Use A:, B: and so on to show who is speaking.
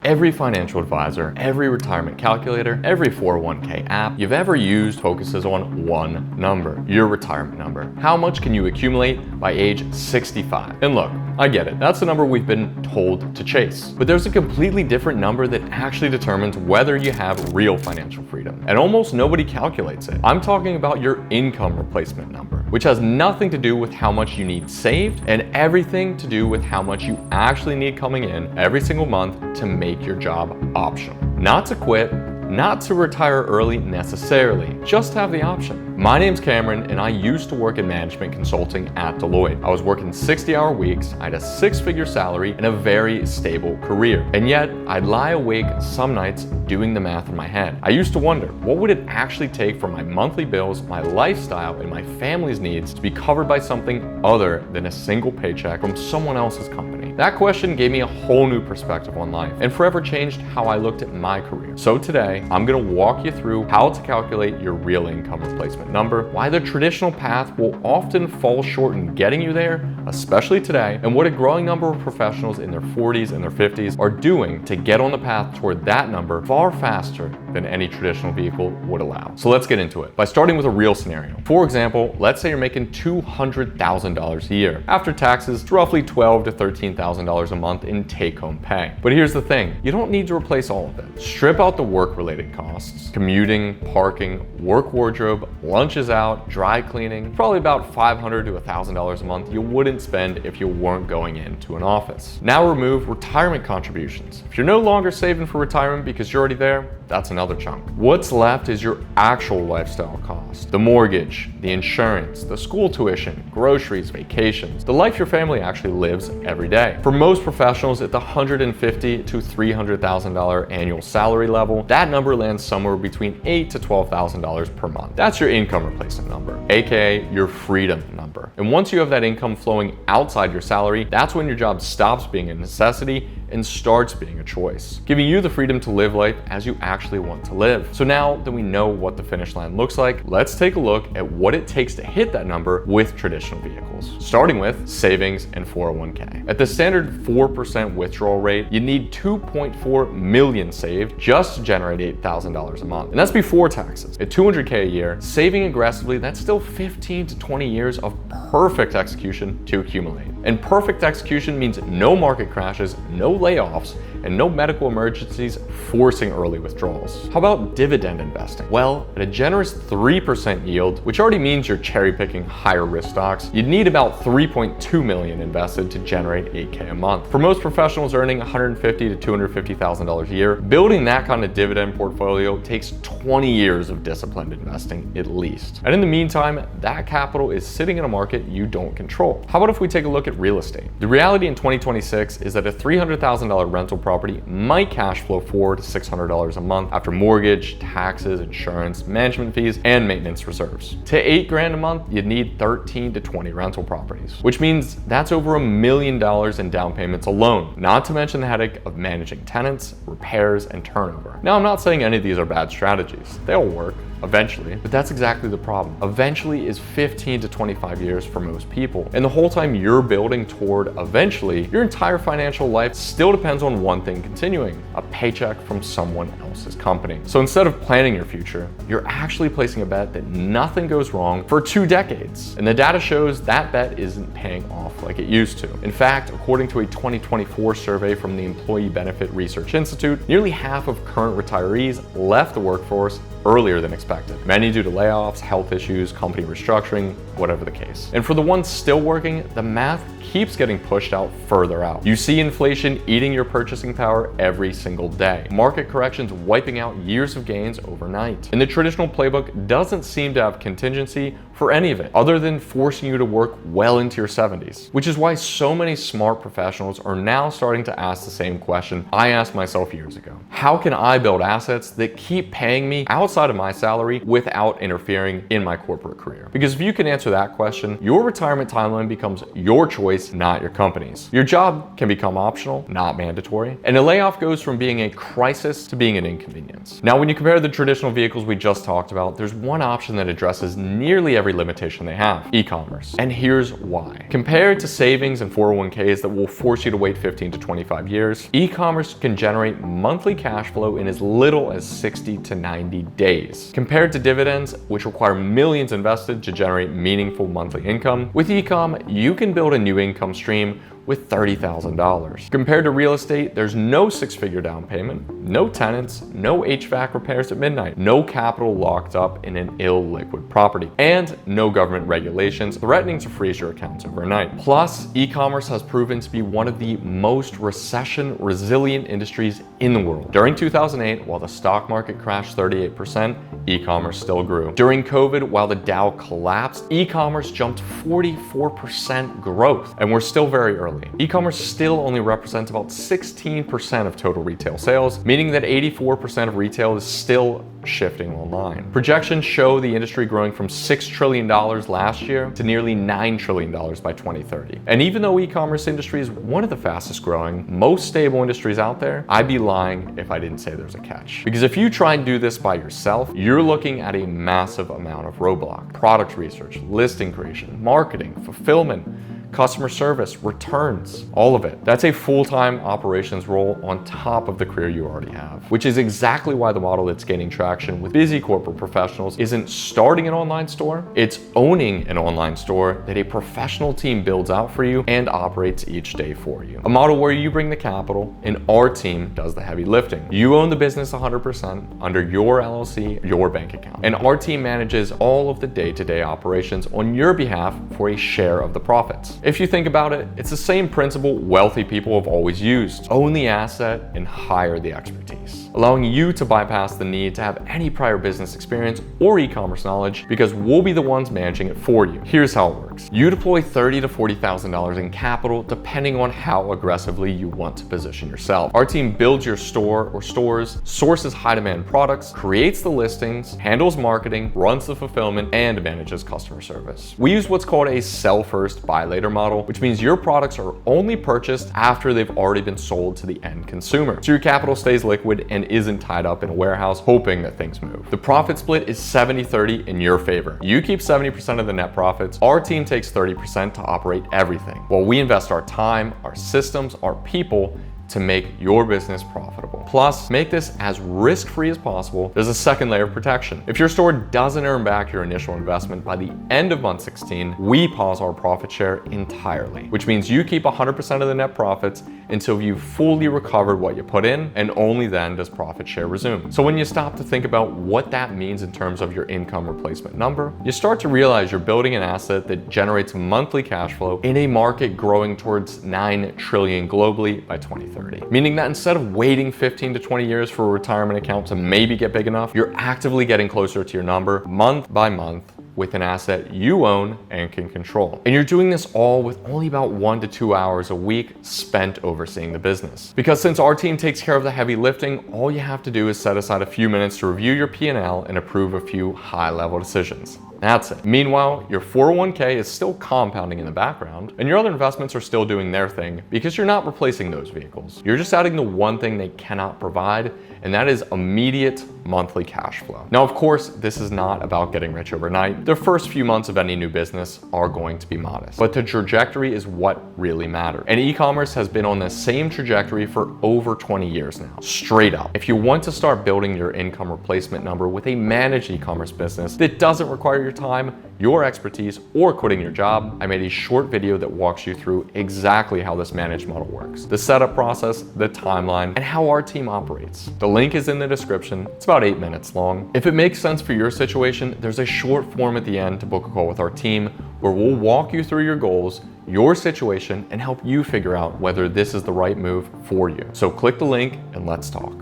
A: every financial advisor, every retirement calculator, every 401k app you've ever used focuses on one number, your retirement number. How much can you accumulate by age 65? And look, I get it, that's the number we've been told to chase. But there's a completely different number that actually determines whether you have real financial freedom. And almost nobody calculates it. I'm talking about your income replacement number, which has nothing to do with how much you need saved and everything to do with how much you actually need coming in every single month to make your job optional. Not to quit, not to retire early necessarily, just have the option. My name's Cameron, and I used to work in management consulting at Deloitte. I was working 60-hour weeks, I had a six-figure salary, and a very stable career. And yet, I'd lie awake some nights doing the math in my head. I used to wonder, what would it actually take for my monthly bills, my lifestyle, and my family's needs to be covered by something other than a single paycheck from someone else's company? That question gave me a whole new perspective on life, and forever changed how I looked at my career. So today, I'm gonna walk you through how to calculate your real income replacement number, why the traditional path will often fall short in getting you there, especially today, and what a growing number of professionals in their 40s and their 50s are doing to get on the path toward that number far faster than any traditional vehicle would allow. So let's get into it by starting with a real scenario. For example, let's say you're making $200,000 a year. After taxes, it's roughly $12,000 to $13,000 a month in take-home pay. But here's the thing, you don't need to replace all of it. Strip out the work-related costs, commuting, parking, work wardrobe, lunches out, dry cleaning, probably about $500 to $1,000 a month you wouldn't spend if you weren't going into an office. Now remove retirement contributions. If you're no longer saving for retirement because you're already there, that's another chunk. What's left is your actual lifestyle cost. The mortgage, the insurance, the school tuition, groceries, vacations, the life your family actually lives every day. For most professionals at the $150,000 to $300,000 annual salary level, that number lands somewhere between $8,000 to $12,000 per month. That's your income replacement number, aka your freedom number. And once you have that income flowing outside your salary, that's when your job stops being a necessity and starts being a choice, giving you the freedom to live life as you actually want to live. So now that we know what the finish line looks like, let's take a look at what it takes to hit that number with traditional vehicles, starting with savings and 401k. At the standard 4% withdrawal rate, you need 2.4 million saved just to generate $8,000 a month. And that's before taxes. At $200k a year, saving aggressively, that's still 15 to 20 years of perfect execution to accumulate. And perfect execution means no market crashes, no layoffs, and no medical emergencies forcing early withdrawals. How about dividend investing? Well, at a generous 3% yield, which already means you're cherry picking higher risk stocks, you'd need about 3.2 million invested to generate 8K a month. For most professionals earning $150,000 to $250,000 a year, building that kind of dividend portfolio takes 20 years of disciplined investing at least. And in the meantime, that capital is sitting in a market you don't control. How about if we take a look at real estate? The reality in 2026 is that a $300,000 rental property might cash flow $400 to $600 a month after mortgage, taxes, insurance, management fees, and maintenance reserves. To $8,000 a month, you'd need 13 to 20 rental properties, which means that's over $1 million in down payments alone, not to mention the headache of managing tenants, repairs, and turnover. Now, I'm not saying any of these are bad strategies. They all work. Eventually, but that's exactly the problem. Eventually is 15 to 25 years for most people. And the whole time you're building toward eventually, your entire financial life still depends on one thing continuing, a paycheck from someone else's company. So instead of planning your future, you're actually placing a bet that nothing goes wrong for 2 decades. And the data shows that bet isn't paying off like it used to. In fact, according to a 2024 survey from the Employee Benefit Research Institute, nearly half of current retirees left the workforce earlier than expected. Many due to layoffs, health issues, company restructuring, whatever the case. And for the ones still working, the math keeps getting pushed out further out. You see inflation eating your purchasing power every single day. Market corrections wiping out years of gains overnight. And the traditional playbook doesn't seem to have contingency for any of it, other than forcing you to work well into your 70s. Which is why so many smart professionals are now starting to ask the same question I asked myself years ago. How can I build assets that keep paying me outside of my salary without interfering in my corporate career? Because if you can answer that question, your retirement timeline becomes your choice, not your company's. Your job can become optional, not mandatory, and a layoff goes from being a crisis to being an inconvenience. Now, when you compare the traditional vehicles we just talked about, there's one option that addresses nearly every every limitation they have: e-commerce. And here's why. Compared to savings and 401ks that will force you to wait 15 to 25 years, e-commerce can generate monthly cash flow in as little as 60 to 90 days. Compared to dividends, which require millions invested to generate meaningful monthly income, with e-com, you can build a new income stream with $30,000. Compared to real estate, there's no six-figure down payment, no tenants, no HVAC repairs at midnight, no capital locked up in an illiquid property, and no government regulations threatening to freeze your accounts overnight. Plus, e-commerce has proven to be one of the most recession-resilient industries in the world. During 2008, while the stock market crashed 38%, e-commerce still grew. During COVID, while the Dow collapsed, e-commerce jumped 44% growth, and we're still very early. E-commerce still only represents about 16% of total retail sales, meaning that 84% of retail is still shifting online. Projections show the industry growing from $6 trillion last year to nearly $9 trillion by 2030. And even though e-commerce industry is one of the fastest growing, most stable industries out there, I'd be lying if I didn't say there's a catch. Because if you try and do this by yourself, you're looking at a massive amount of roadblock: product research, listing creation, marketing, fulfillment, customer service, returns, all of it. That's a full-time operations role on top of the career you already have, which is exactly why the model that's gaining traction with busy corporate professionals isn't starting an online store, it's owning an online store that a professional team builds out for you and operates each day for you. A model where you bring the capital and our team does the heavy lifting. You own the business 100% under your LLC, your bank account, and our team manages all of the day-to-day operations on your behalf for a share of the profits. If you think about it, it's the same principle wealthy people have always used: own the asset and hire the expertise, allowing you to bypass the need to have any prior business experience or e-commerce knowledge, because we'll be the ones managing it for you. Here's how it works. You deploy $30,000 to $40,000 in capital depending on how aggressively you want to position yourself. Our team builds your store or stores, sources high demand products, creates the listings, handles marketing, runs the fulfillment, and manages customer service. We use what's called a sell first, buy later model, which means your products are only purchased after they've already been sold to the end consumer. So your capital stays liquid and isn't tied up in a warehouse hoping that things move. The profit split is 70-30 in your favor. You keep 70% of the net profits, our team takes 30% to operate everything, while we invest our time, our systems, our people to make your business profitable. Plus, make this as risk-free as possible. There's a second layer of protection. If your store doesn't earn back your initial investment by the end of month 16, we pause our profit share entirely, which means you keep 100% of the net profits until you've fully recovered what you put in, and only then does profit share resume. So when you stop to think about what that means in terms of your income replacement number, you start to realize you're building an asset that generates monthly cash flow in a market growing towards $9 trillion globally by 2030. Meaning that instead of waiting 15 to 20 years for a retirement account to maybe get big enough, you're actively getting closer to your number month by month with an asset you own and can control. And you're doing this all with only about 1 to 2 hours a week spent overseeing the business. Because since our team takes care of the heavy lifting, all you have to do is set aside a few minutes to review your P&L and approve a few high-level decisions. That's it. Meanwhile, your 401k is still compounding in the background, and your other investments are still doing their thing, because you're not replacing those vehicles. You're just adding the one thing they cannot provide, and that is immediate monthly cash flow. Now, of course, this is not about getting rich overnight. The first few months of any new business are going to be modest, but the trajectory is what really matters. And e-commerce has been on the same trajectory for over 20 years now, straight up. If you want to start building your income replacement number with a managed e-commerce business that doesn't require your time, your expertise, or quitting your job, I made a short video that walks you through exactly how this managed model works, the setup process, the timeline, and how our team operates. The link is in the description. It's about 8 minutes long. If it makes sense for your situation, there's a short form at the end to book a call with our team where we'll walk you through your goals, your situation, and help you figure out whether this is the right move for you. So click the link and let's talk.